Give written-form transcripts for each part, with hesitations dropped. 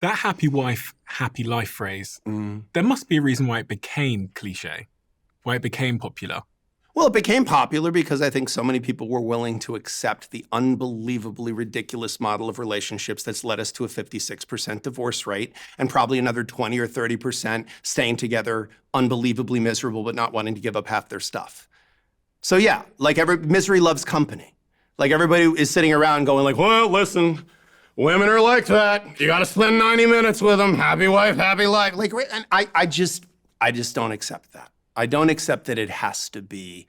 That happy wife, happy life phrase, there must be a reason why it became cliche, why it became popular. Well, it became popular because I think so many people were willing to accept the unbelievably ridiculous model of relationships that's led us to a 56% divorce rate and probably another 20 or 30% staying together unbelievably miserable but not wanting to give up half their stuff. So yeah, like misery loves company. Like everybody is sitting around going like, well, listen, women are like that. You got to spend 90 minutes with them. Happy wife, happy life. Like, and I just don't accept that. I don't accept that it has to be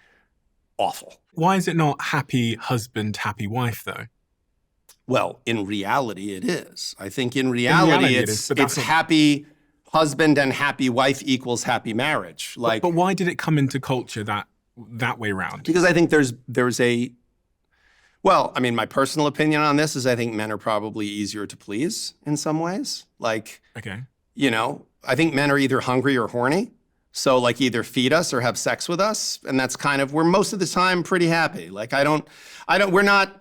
awful. Why is it not happy husband, happy wife, though? Well, in reality, it is. I think in reality it's happy husband and happy wife equals happy marriage. Like, but why did it come into culture that way around? Because I think well, I mean, my personal opinion on this is I think men are probably easier to please in some ways. Like, okay. I think men are either hungry or horny. So like either feed us or have sex with us. And that's kind of, we're most of the time pretty happy. Like we're not,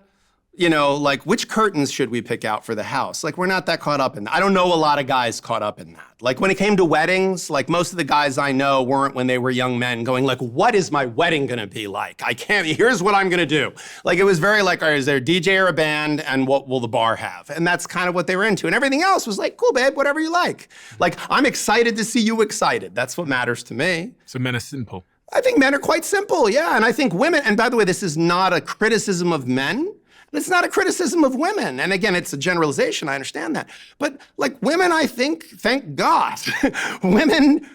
like which curtains should we pick out for the house? Like we're not that caught up in that. I don't know a lot of guys caught up in that. Like when it came to weddings, like most of the guys I know weren't when they were young men going like, what is my wedding gonna be like? Here's what I'm gonna do. Like it was very like, all right, is there a DJ or a band and what will the bar have? And that's kind of what they were into. And everything else was like, cool, babe, whatever you like. Like I'm excited to see you excited. That's what matters to me. So men are simple. I think men are quite simple, yeah. And I think women, and by the way, this is not a criticism of men. It's not a criticism of women. And again, it's a generalization, I understand that. But like women, I think, thank God, women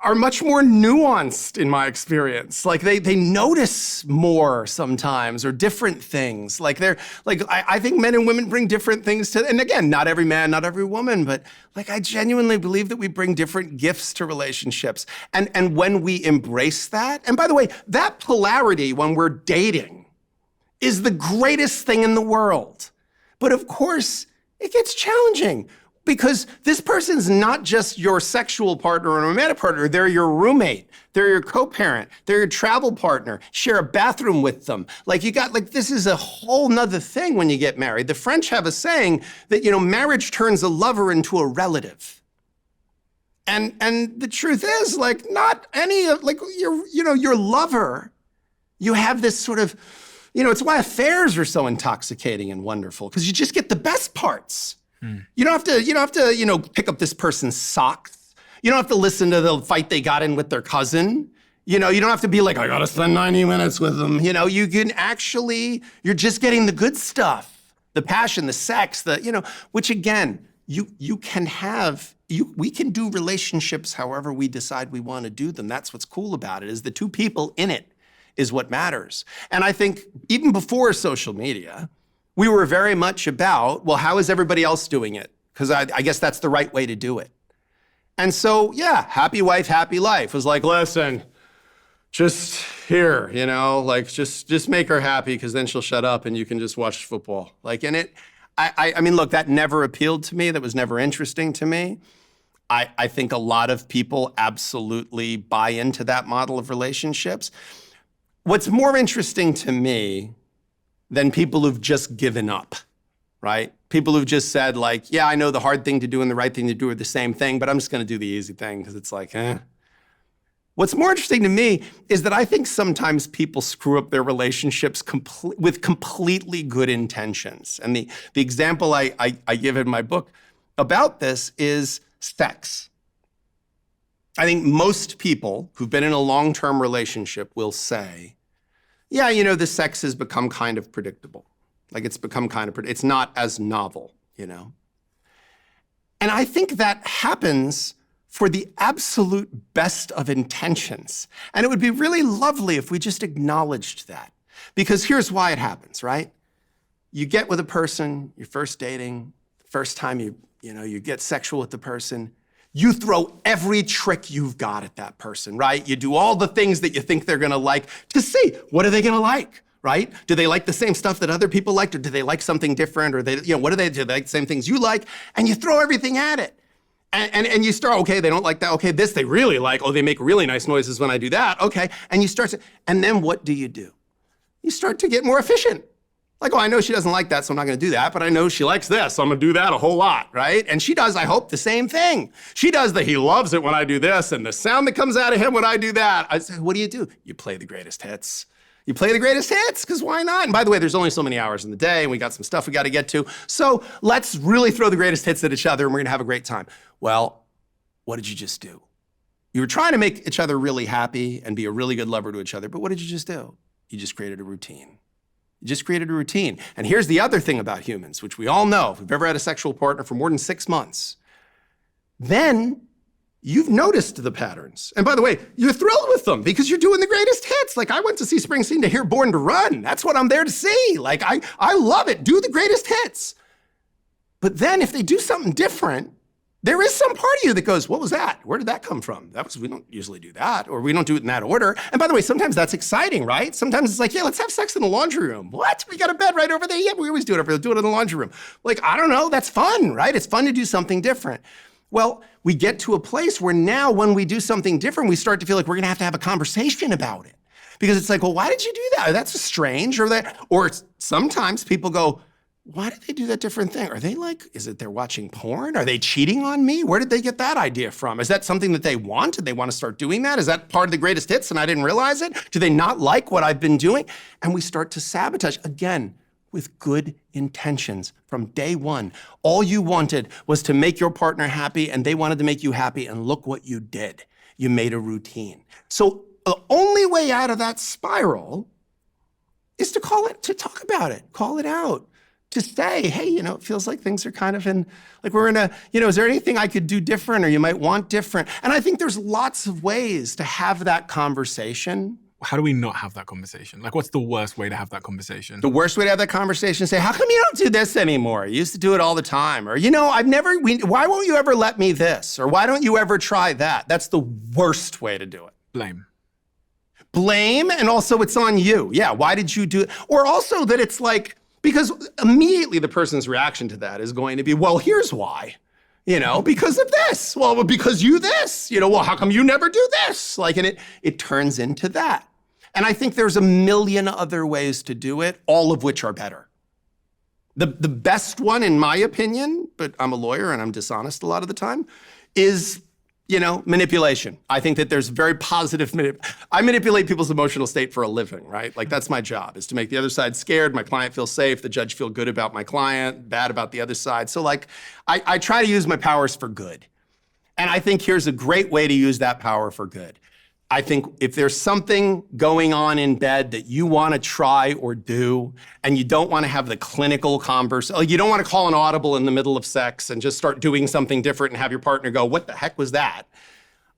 are much more nuanced in my experience. Like they notice more sometimes or different things. Like I think men and women bring different things to, and again, not every man, not every woman, but like I genuinely believe that we bring different gifts to relationships. And when we embrace that, and by the way, that polarity when we're dating, is the greatest thing in the world. But of course, it gets challenging because this person's not just your sexual partner or romantic partner, they're your roommate, they're your co-parent, they're your travel partner, share a bathroom with them. Like this is a whole nother thing when you get married. The French have a saying that, marriage turns a lover into a relative. And the truth is like not any of, like your lover, you have this sort of, it's why affairs are so intoxicating and wonderful, because you just get the best parts. You don't have to, pick up this person's socks. You don't have to listen to the fight they got in with their cousin. You don't have to be like, I gotta spend 90 minutes with them. You can actually, you're just getting the good stuff, the passion, the sex, which again, we can do relationships however we decide we want to do them. That's what's cool about it, is the two people in it is what matters. And I think even before social media, we were very much about, well, how is everybody else doing it? Because I guess that's the right way to do it. And so, yeah, happy wife, happy life was like, listen, just here, like just make her happy because then she'll shut up and you can just watch football. Like, and I mean, look, that never appealed to me. That was never interesting to me. I think a lot of people absolutely buy into that model of relationships. What's more interesting to me than people who've just given up, right? People who've just said like, yeah, I know the hard thing to do and the right thing to do are the same thing, but I'm just gonna do the easy thing because it's like, eh. What's more interesting to me is that I think sometimes people screw up their relationships with completely good intentions. And the example I give in my book about this is sex. I think most people who've been in a long-term relationship will say, yeah, the sex has become kind of predictable. Like it's become it's not as novel, And I think that happens for the absolute best of intentions. And it would be really lovely if we just acknowledged that. Because here's why it happens, right? You get with a person, you're first dating, first time you get sexual with the person, you throw every trick you've got at that person, right? You do all the things that you think they're gonna like to see, what are they gonna like, right? Do they like the same stuff that other people like, or do they like something different? Or what do they like the same things you like? And you throw everything at it. And you start, okay, they don't like that. Okay, this they really like. Oh, they make really nice noises when I do that. Okay, and you start to, and then what do? You start to get more efficient. Like, oh, I know she doesn't like that, so I'm not going to do that, but I know she likes this, so I'm going to do that a whole lot, right? And she does, I hope, the same thing. She does he loves it when I do this, and the sound that comes out of him when I do that. I say, what do? You play the greatest hits. You play the greatest hits, because why not? And by the way, there's only so many hours in the day, and we got some stuff we got to get to. So let's really throw the greatest hits at each other, and we're going to have a great time. Well, what did you just do? You were trying to make each other really happy and be a really good lover to each other, but what did you just do? You just created a routine. You just created a routine. And here's the other thing about humans, which we all know. If we've ever had a sexual partner for more than 6 months, then you've noticed the patterns. And by the way, you're thrilled with them because you're doing the greatest hits. Like, I went to see Springsteen to hear Born to Run. That's what I'm there to see. Like, I love it. Do the greatest hits. But then if they do something different, there is some part of you that goes, what was that? Where did that come from? We don't usually do that, or we don't do it in that order. And by the way, sometimes that's exciting, right? Sometimes it's like, yeah, let's have sex in the laundry room. What? We got a bed right over there. Yeah, we always do it in the laundry room. Like, I don't know, that's fun, right? It's fun to do something different. Well, we get to a place where now when we do something different, we start to feel like we're gonna have a conversation about it. Because it's like, well, why did you do that? That's strange, or sometimes people go, why did they do that different thing? Are they is it they're watching porn? Are they cheating on me? Where did they get that idea from? Is that something that they want? Did they want to start doing that? Is that part of the greatest hits and I didn't realize it? Do they not like what I've been doing? And we start to sabotage, again, with good intentions from day one. All you wanted was to make your partner happy and they wanted to make you happy, and look what you did. You made a routine. So the only way out of that spiral is to talk about it, call it out. To say, hey, it feels like things are kind of is there anything I could do different or you might want different? And I think there's lots of ways to have that conversation. How do we not have that conversation? Like, what's the worst way to have that conversation? The worst way to have that conversation is say, how come you don't do this anymore? You used to do it all the time. Or, why won't you ever let me this? Or why don't you ever try that? That's the worst way to do it. Blame, and also it's on you. Yeah, why did you do it? Or also that it's like, because immediately the person's reaction to that is going to be, well, here's why. Because of this. Well, because you this. Well, how come you never do this? And it turns into that. And I think there's a million other ways to do it, all of which are better. The best one, in my opinion, but I'm a lawyer and I'm dishonest a lot of the time, is manipulation. I think that there's very positive, I manipulate people's emotional state for a living, right? Like, that's my job, is to make the other side scared, my client feel safe, the judge feel good about my client, bad about the other side. So I try to use my powers for good. And I think here's a great way to use that power for good. I think if there's something going on in bed that you want to try or do, and you don't want to have the clinical conversation, you don't want to call an audible in the middle of sex and just start doing something different and have your partner go, what the heck was that?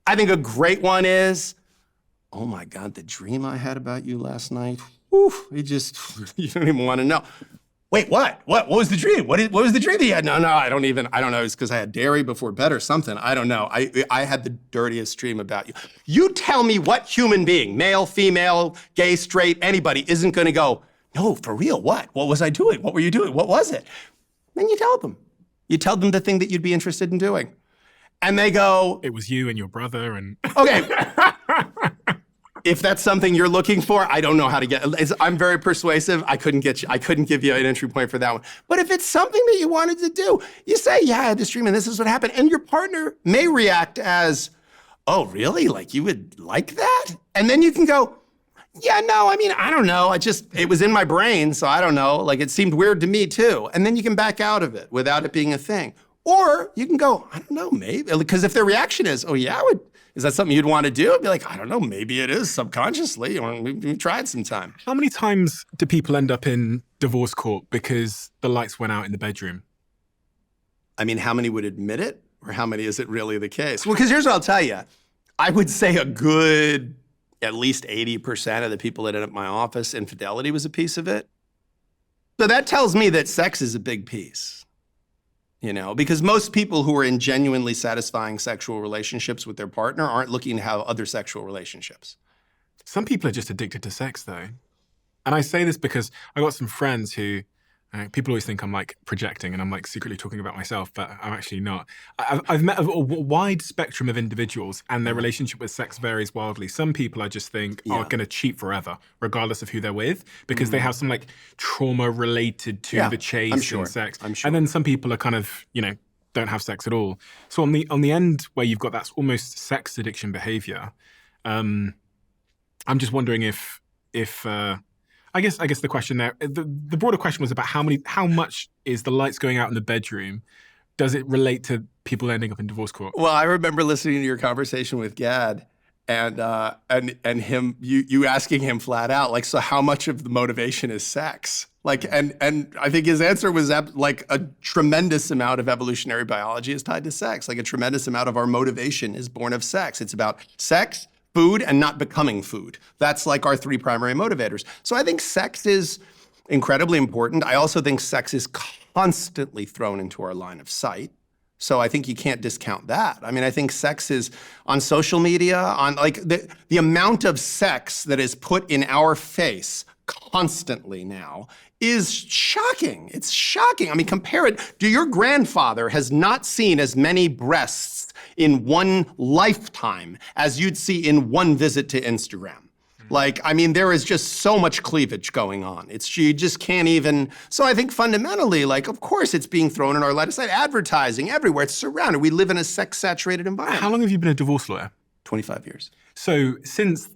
I think a great one is, oh my God, the dream I had about you last night, whew, you don't even want to know. Wait, what? What was the dream? What was the dream that you had? No, I don't know. It's because I had dairy before bed or something. I don't know. I had the dirtiest dream about you. You tell me what human being, male, female, gay, straight, anybody, isn't going to go, no, for real, what? What was I doing? What were you doing? What was it? Then you tell them. You tell them the thing that you'd be interested in doing. And they go, it was you and your brother and... Okay. If that's something you're looking for, I don't know how to get. I'm very persuasive. I couldn't give you an entry point for that one. But if it's something that you wanted to do, you say, yeah, I had this dream and this is what happened. And your partner may react as, oh, really? Like, you would like that? And then you can go, yeah, no, I don't know. It was in my brain, so I don't know. Like, it seemed weird to me too. And then you can back out of it without it being a thing. Or you can go, I don't know, maybe. Because if their reaction is, oh yeah, is that something you'd want to do? I'd be like, I don't know, maybe it is subconsciously, or we tried sometime. How many times do people end up in divorce court because the lights went out in the bedroom? How many would admit it? Or how many is it really the case? Well, because here's what I'll tell you. I would say a good, at least 80% of the people that end up in my office, infidelity was a piece of it. So that tells me that sex is a big piece. Because most people who are in genuinely satisfying sexual relationships with their partner aren't looking to have other sexual relationships. Some people are just addicted to sex, though. And I say this because I got some friends who People always think I'm like projecting and I'm like secretly talking about myself, but I'm actually not. I've met a wide spectrum of individuals and their relationship with sex varies wildly. Some people I just think are going to cheat forever, regardless of who they're with, because they have some like trauma related to the chase and sex. I'm sure. And then some people are kind of, don't have sex at all. So on the end where you've got that almost sex addiction behavior, I'm just wondering if I guess the question there, the broader question was about how much is the lights going out in the bedroom? Does it relate to people ending up in divorce court? Well, I remember listening to your conversation with Gad, and him, you asking him flat out, like, so how much of the motivation is sex? Like, and I think his answer was like a tremendous amount of evolutionary biology is tied to sex. Like a tremendous amount of our motivation is born of sex. It's about sex, food, and not becoming food. That's like our three primary motivators. So I think sex is incredibly important. I also think sex is constantly thrown into our line of sight. So I think you can't discount that. I mean, I think sex is on social media, on like the amount of sex that is put in our face constantly now is shocking. It's shocking. I mean, compare it. Your grandfather has not seen as many breasts in one lifetime as you'd see in one visit to Instagram. Like, I mean, there is just so much cleavage going on. You just can't even. So I think fundamentally, like, of course, it's being thrown in our line of sight. Advertising everywhere. It's surrounded. We live in a sex-saturated environment. How long have you been a divorce lawyer? 25 years. So since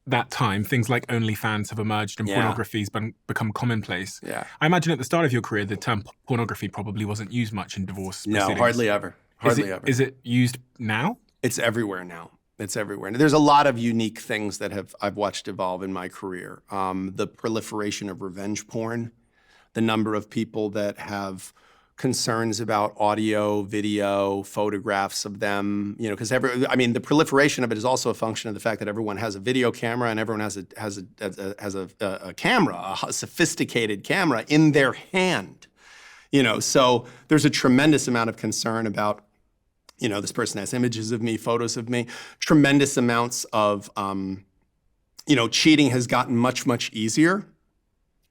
that time, things like OnlyFans have emerged and pornography's become commonplace. Yeah. I imagine at the start of your career, the term pornography probably wasn't used much in divorce proceedings. No, hardly ever. Hardly ever. Is it used now? It's everywhere now. It's everywhere. And there's a lot of unique things that I've watched evolve in my career. The proliferation of revenge porn, the number of people that have concerns about audio, video, photographs of them, because the proliferation of it is also a function of the fact that everyone has a video camera and everyone has a camera, a sophisticated camera in their hand. So there's a tremendous amount of concern about, this person has images of me, photos of me, tremendous amounts of, cheating has gotten much, much easier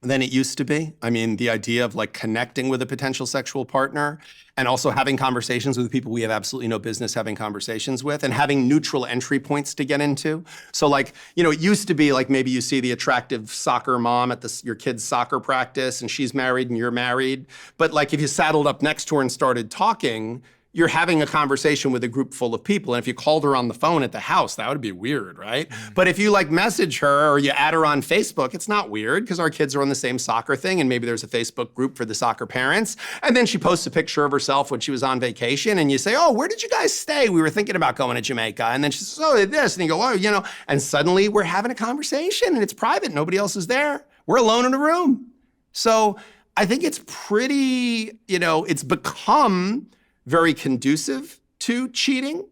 than it used to be. I mean, the idea of like connecting with a potential sexual partner and also having conversations with people we have absolutely no business having conversations with and having neutral entry points to get into. So like, it used to be like maybe you see the attractive soccer mom at your kid's soccer practice and she's married and you're married. But like if you saddled up next to her and started talking, you're having a conversation with a group full of people. And if you called her on the phone at the house, that would be weird, right? But if you like message her or you add her on Facebook, it's not weird because our kids are on the same soccer thing and maybe there's a Facebook group for the soccer parents. And then she posts a picture of herself when she was on vacation and you say, oh, where did you guys stay? We were thinking about going to Jamaica. And then she says, oh, this. And you go, oh, and suddenly we're having a conversation and it's private. Nobody else is there. We're alone in a room. So I think it's pretty, it's become very conducive to cheating.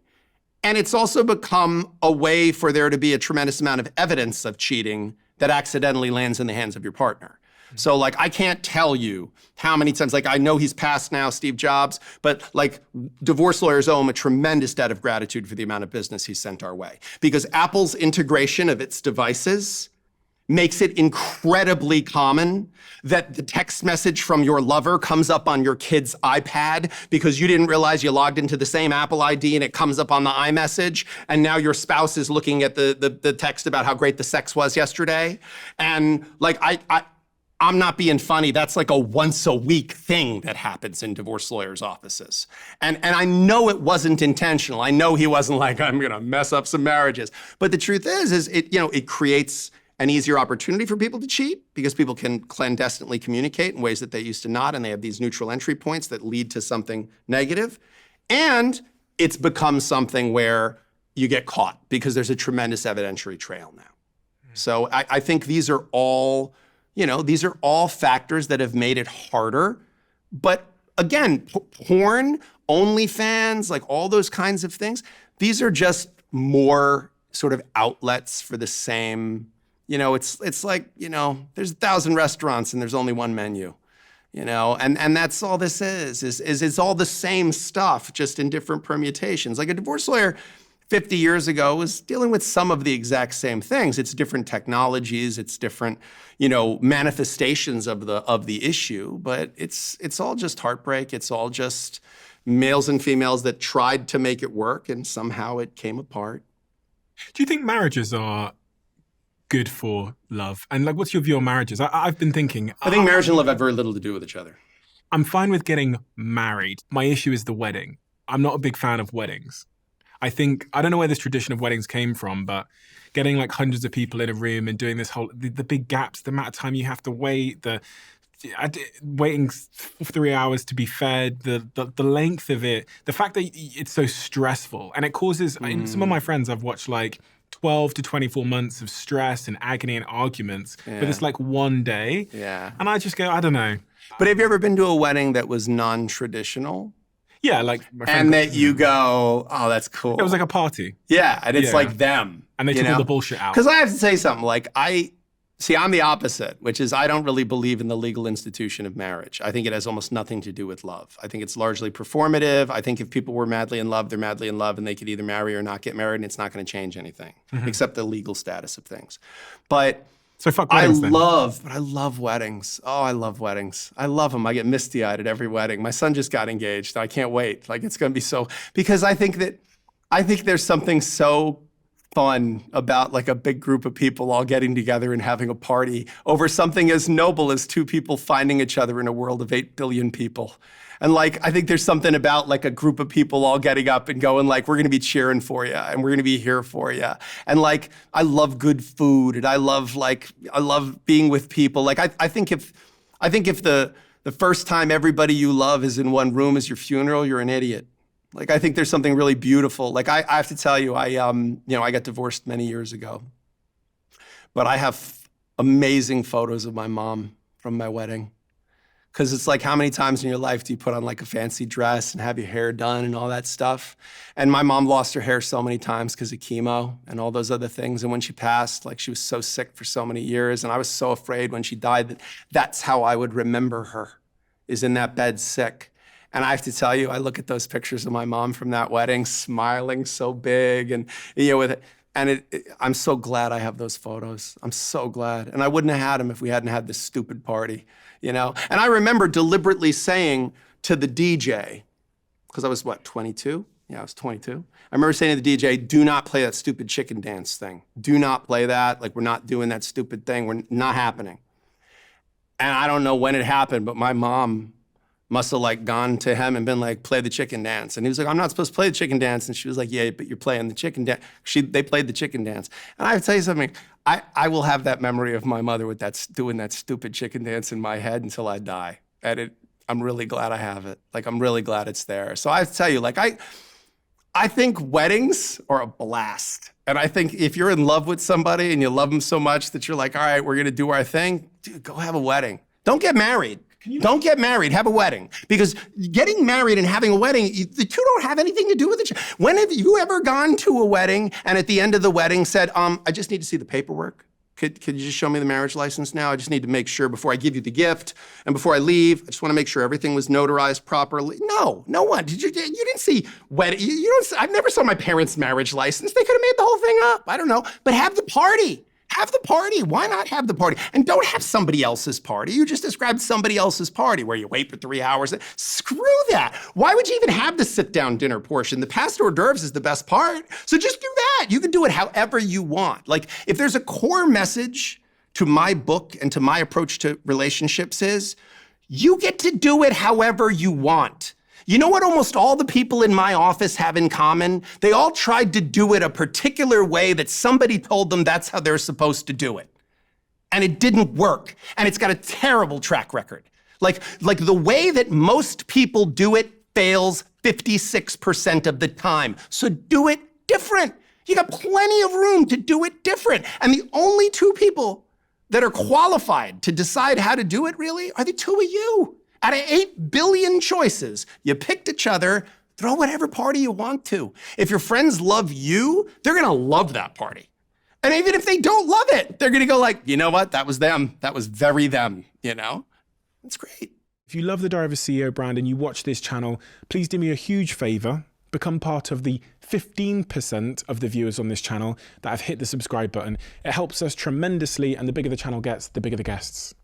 And it's also become a way for there to be a tremendous amount of evidence of cheating that accidentally lands in the hands of your partner. So like, I can't tell you how many times, like I know he's passed now, Steve Jobs, but like divorce lawyers owe him a tremendous debt of gratitude for the amount of business he sent our way. Because Apple's integration of its devices makes it incredibly common that the text message from your lover comes up on your kid's iPad because you didn't realize you logged into the same Apple ID and it comes up on the iMessage, and now your spouse is looking at the text about how great the sex was yesterday. And like, I'm not being funny, that's like a once a week thing that happens in divorce lawyers' offices. And I know it wasn't intentional. I know he wasn't like, I'm gonna mess up some marriages. But the truth is it creates an easier opportunity for people to cheat because people can clandestinely communicate in ways that they used to not, and they have these neutral entry points that lead to something negative. And it's become something where you get caught because there's a tremendous evidentiary trail now. So I think these are all factors that have made it harder. But again, porn, OnlyFans, like all those kinds of things, these are just more sort of outlets for the same. It's like, there's 1,000 restaurants and there's only one menu, and that's all this is it's all the same stuff, just in different permutations. Like a divorce lawyer, 50 years ago was dealing with some of the exact same things. It's different technologies, it's different, manifestations of the issue, but it's all just heartbreak. It's all just males and females that tried to make it work and somehow it came apart. Do you think marriages are good for love? And like, what's your view on marriages? I've been thinking. I think marriage and love have very little to do with each other. I'm fine with getting married. My issue is the wedding. I'm not a big fan of weddings. I don't know where this tradition of weddings came from, but getting like hundreds of people in a room and doing this the big gaps, the amount of time you have to wait, waiting 3 hours to be fed, the length of it, the fact that it's so stressful, and it causes, some of my friends I've watched like 12 to 24 months of stress and agony and arguments for this like one day. Yeah. And I just go, I don't know. But have you ever been to a wedding that was non-traditional? Yeah, like my friend. And that you go, oh, that's cool. It was like a party. Yeah, and it's like them. And they took all the bullshit out. Because I have to say something, like I'm the opposite, which is I don't really believe in the legal institution of marriage. I think it has almost nothing to do with love. I think it's largely performative. I think if people were madly in love, they're madly in love and they could either marry or not get married and it's not going to change anything, except the legal status of things. But so fuck weddings, I love weddings. Oh, I love weddings. I love them. I get misty-eyed at every wedding. My son just got engaged. I can't wait. Like, it's going to be because I think there's something so fun about like a big group of people all getting together and having a party over something as noble as two people finding each other in a world of 8 billion people. And like, I think there's something about like a group of people all getting up and going like, we're going to be cheering for you and we're going to be here for you. And like, I love good food and I love being with people. Like, I think if the first time everybody you love is in one room as your funeral, you're an idiot. Like, I think there's something really beautiful. Like, I have to tell you, I got divorced many years ago, but I have amazing photos of my mom from my wedding. Because it's like, how many times in your life do you put on like a fancy dress and have your hair done and all that stuff? And my mom lost her hair so many times because of chemo and all those other things. And when she passed, like, she was so sick for so many years. And I was so afraid when she died that's how I would remember her, is in that bed sick. And I have to tell you, I look at those pictures of my mom from that wedding, smiling so big and, with it. And I'm so glad I have those photos. I'm so glad. And I wouldn't have had them if we hadn't had this stupid party, And I remember deliberately saying to the DJ, because I was, 22? Yeah, I was 22. I remember saying to the DJ, do not play that stupid chicken dance thing. Do not play that. Like, we're not doing that stupid thing. We're not happening. And I don't know when it happened, but my mom must have like gone to him and been like, play the chicken dance. And he was like, I'm not supposed to play the chicken dance. And she was like, yeah, but you're playing the chicken dance. They played the chicken dance. And I have to tell you something, I will have that memory of my mother with doing that stupid chicken dance in my head until I die. And I'm really glad I have it. Like, I'm really glad it's there. So I have to tell you, like, I think weddings are a blast. And I think if you're in love with somebody and you love them so much that you're like, all right, we're gonna do our thing, dude, go have a wedding. Don't get married. Don't get married, have a wedding. Because getting married and having a wedding, the two don't have anything to do with each other. When have you ever gone to a wedding and at the end of the wedding said, I just need to see the paperwork? Could you just show me the marriage license now? I just need to make sure before I give you the gift and before I leave, I just want to make sure everything was notarized properly. No one. You didn't see wedding. I've never saw my parents' marriage license. They could have made the whole thing up. I don't know. But have the party. Have the party. Why not have the party? And don't have somebody else's party. You just described somebody else's party where you wait for 3 hours. Screw that. Why would you even have the sit-down dinner portion? The past hors d'oeuvres is the best part. So just do that. You can do it however you want. Like, if there's a core message to my book and to my approach to relationships is, you get to do it however you want. You know what almost all the people in my office have in common? They all tried to do it a particular way that somebody told them that's how they're supposed to do it. And it didn't work. And it's got a terrible track record. Like the way that most people do it fails 56% of the time. So do it different. You got plenty of room to do it different. And the only two people that are qualified to decide how to do it really are the two of you. Out of 8 billion choices, you picked each other, throw whatever party you want to. If your friends love you, they're gonna love that party. And even if they don't love it, they're gonna go like, you know what, that was them. That was very them, It's great. If you love the Diary of a CEO brand and you watch this channel, please do me a huge favor. become part of the 15% of the viewers on this channel that have hit the subscribe button. It helps us tremendously, and the bigger the channel gets, the bigger the guests.